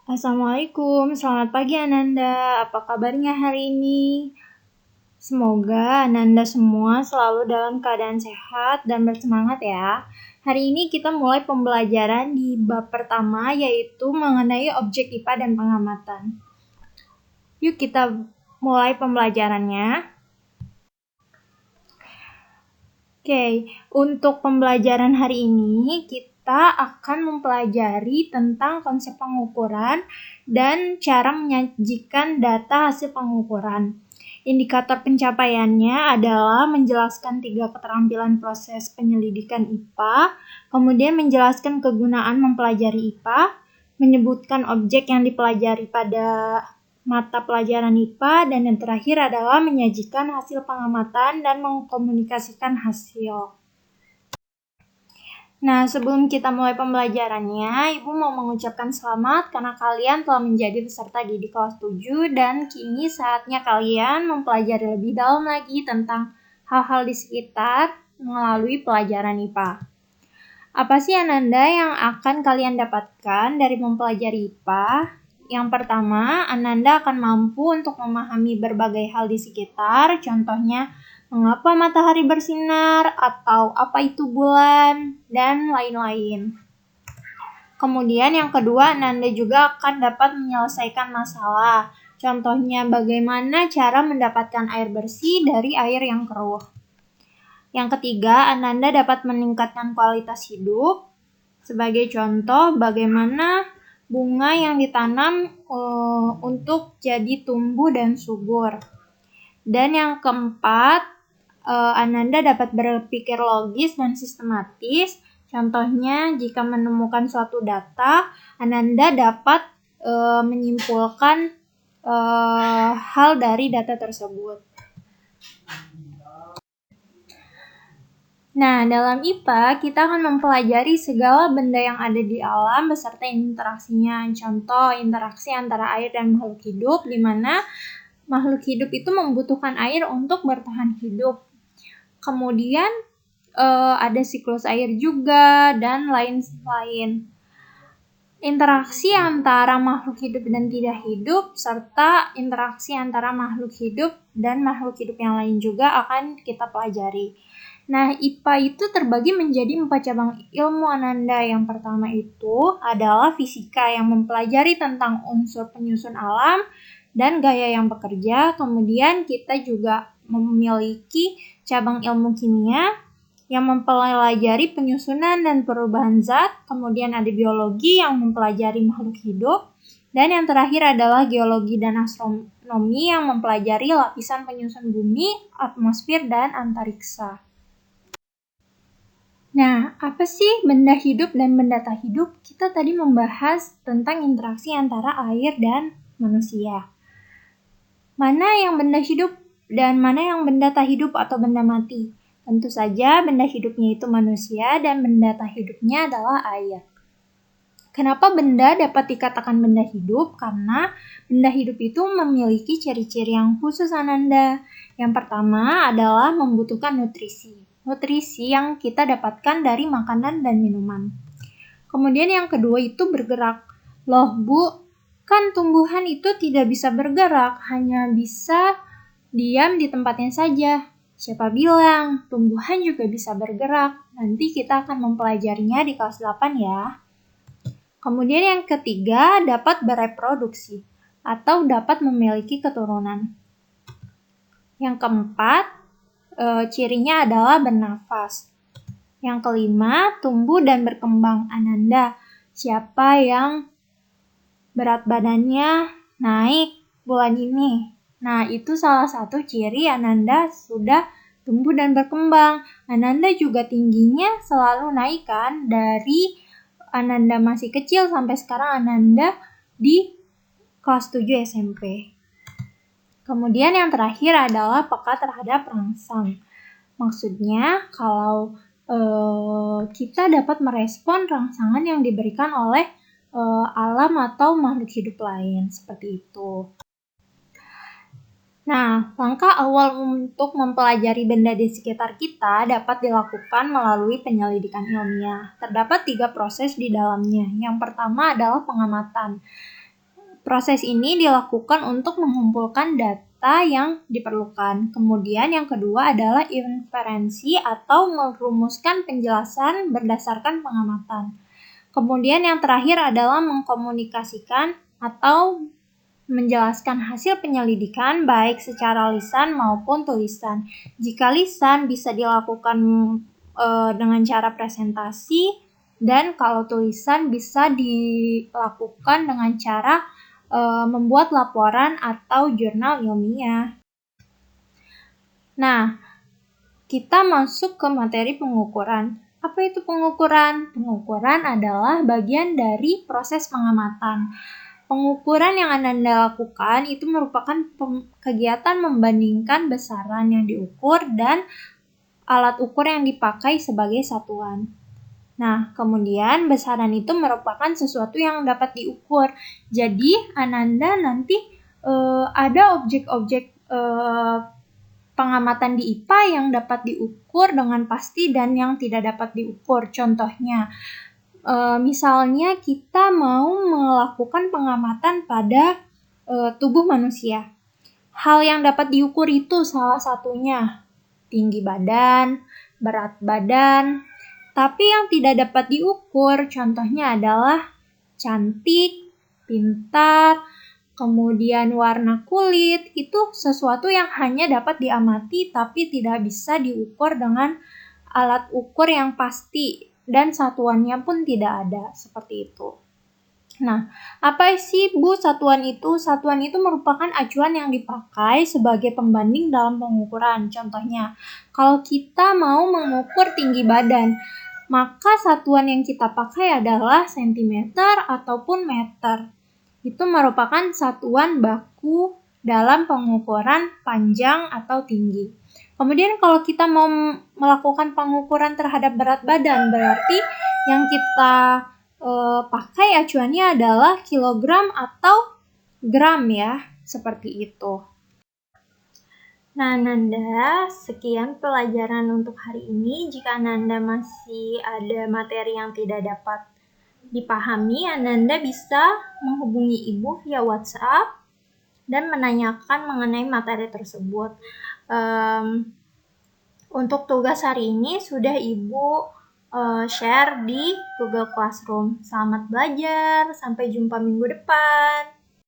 Assalamualaikum, selamat pagi Ananda. Apa kabarnya hari ini? Semoga Ananda semua selalu dalam keadaan sehat dan bersemangat ya. Hari ini kita mulai pembelajaran di bab pertama, yaitu mengenai objek IPA dan pengamatan. Yuk kita mulai pembelajarannya. Oke, untuk pembelajaran hari ini kita akan mempelajari tentang konsep pengukuran dan cara menyajikan data hasil pengukuran. Indikator pencapaiannya adalah menjelaskan 3 keterampilan proses penyelidikan IPA, kemudian menjelaskan kegunaan mempelajari IPA, menyebutkan objek yang dipelajari pada mata pelajaran IPA, dan yang terakhir adalah menyajikan hasil pengamatan dan mengkomunikasikan hasil. Nah, sebelum kita mulai pembelajarannya, Ibu mau mengucapkan selamat karena kalian telah menjadi peserta didik kelas 7 dan kini saatnya kalian mempelajari lebih dalam lagi tentang hal-hal di sekitar melalui pelajaran IPA. Apa sih Ananda yang akan kalian dapatkan dari mempelajari IPA? Yang pertama, Ananda akan mampu untuk memahami berbagai hal di sekitar, contohnya mengapa matahari bersinar, atau apa itu bulan, dan lain-lain. Kemudian yang kedua, Ananda juga akan dapat menyelesaikan masalah, contohnya bagaimana cara mendapatkan air bersih dari air yang keruh. Yang ketiga, Ananda dapat meningkatkan kualitas hidup. Sebagai contoh, bagaimana bunga yang ditanam untuk jadi tumbuh dan subur. Dan yang keempat, Ananda dapat berpikir logis dan sistematis. Contohnya, jika menemukan suatu data, Ananda dapat menyimpulkan hal dari data tersebut. Nah, dalam IPA, kita akan mempelajari segala benda yang ada di alam beserta interaksinya. Contoh, interaksi antara air dan makhluk hidup, di mana makhluk hidup itu membutuhkan air untuk bertahan hidup. Kemudian, ada siklus air juga, dan lain-lain. Interaksi antara makhluk hidup dan tidak hidup, serta interaksi antara makhluk hidup dan makhluk hidup yang lain juga akan kita pelajari. Nah, IPA itu terbagi menjadi 4 cabang ilmu Ananda. Yang pertama itu adalah fisika yang mempelajari tentang unsur penyusun alam dan gaya yang bekerja. Kemudian kita juga memiliki cabang ilmu kimia yang mempelajari penyusunan dan perubahan zat. Kemudian ada biologi yang mempelajari makhluk hidup. Dan yang terakhir adalah geologi dan astronomi yang mempelajari lapisan penyusun bumi, atmosfer, dan antariksa. Nah, apa sih benda hidup dan benda tak hidup? Kita tadi membahas tentang interaksi antara air dan manusia. Mana yang benda hidup dan mana yang benda tak hidup atau benda mati? Tentu saja benda hidupnya itu manusia dan benda tak hidupnya adalah air. Kenapa benda dapat dikatakan benda hidup? Karena benda hidup itu memiliki ciri-ciri yang khusus Ananda. Yang pertama adalah membutuhkan nutrisi yang kita dapatkan dari makanan dan minuman. Kemudian yang kedua itu bergerak. Loh Bu, kan tumbuhan itu tidak bisa bergerak, hanya bisa diam di tempatnya saja. Siapa bilang tumbuhan juga bisa bergerak? Nanti kita akan mempelajarinya di kelas 8 ya. Kemudian yang ketiga dapat bereproduksi atau dapat memiliki keturunan. Yang keempat, cirinya adalah bernafas. Yang kelima, tumbuh dan berkembang. Ananda, siapa yang berat badannya naik bulan ini? Nah, itu salah satu ciri Ananda sudah tumbuh dan berkembang. Ananda juga tingginya selalu naik kan, dari Ananda masih kecil sampai sekarang Ananda di kelas 7 SMP. Kemudian yang terakhir adalah peka terhadap rangsang. Maksudnya kalau kita dapat merespon rangsangan yang diberikan oleh alam atau makhluk hidup lain, seperti itu. Nah, langkah awal untuk mempelajari benda di sekitar kita dapat dilakukan melalui penyelidikan ilmiah. Terdapat 3 proses di dalamnya. Yang pertama adalah pengamatan. Proses ini dilakukan untuk mengumpulkan data yang diperlukan. Kemudian yang kedua adalah inferensi atau merumuskan penjelasan berdasarkan pengamatan. Kemudian yang terakhir adalah mengkomunikasikan atau menjelaskan hasil penyelidikan baik secara lisan maupun tulisan. Jika lisan bisa dilakukan dengan cara presentasi, dan kalau tulisan bisa dilakukan dengan cara membuat laporan atau jurnal ilmiah. Nah, kita masuk ke materi pengukuran. Apa itu pengukuran? Pengukuran adalah bagian dari proses pengamatan. Pengukuran yang Anda lakukan itu merupakan kegiatan membandingkan besaran yang diukur dan alat ukur yang dipakai sebagai satuan. Nah, kemudian besaran itu merupakan sesuatu yang dapat diukur. Jadi, Ananda nanti ada objek-objek pengamatan di IPA yang dapat diukur dengan pasti dan yang tidak dapat diukur. Contohnya, misalnya kita mau melakukan pengamatan pada tubuh manusia. Hal yang dapat diukur itu salah satunya tinggi badan, berat badan. Tapi yang tidak dapat diukur contohnya adalah cantik, pintar, kemudian warna kulit. Itu sesuatu yang hanya dapat diamati tapi tidak bisa diukur dengan alat ukur yang pasti. Dan satuannya pun tidak ada, seperti itu. Nah, apa sih Bu satuan itu? Satuan itu merupakan acuan yang dipakai sebagai pembanding dalam pengukuran. Contohnya, kalau kita mau mengukur tinggi badan, maka satuan yang kita pakai adalah sentimeter ataupun meter. Itu merupakan satuan baku dalam pengukuran panjang atau tinggi. Kemudian kalau kita mau melakukan pengukuran terhadap berat badan, berarti yang kita pakai acuannya adalah kilogram atau gram ya, seperti itu. Nah, Nanda, sekian pelajaran untuk hari ini. Jika Nanda masih ada materi yang tidak dapat dipahami, Nanda bisa menghubungi Ibu via WhatsApp dan menanyakan mengenai materi tersebut. Untuk tugas hari ini sudah Ibu share di Google Classroom. Selamat belajar, sampai jumpa minggu depan.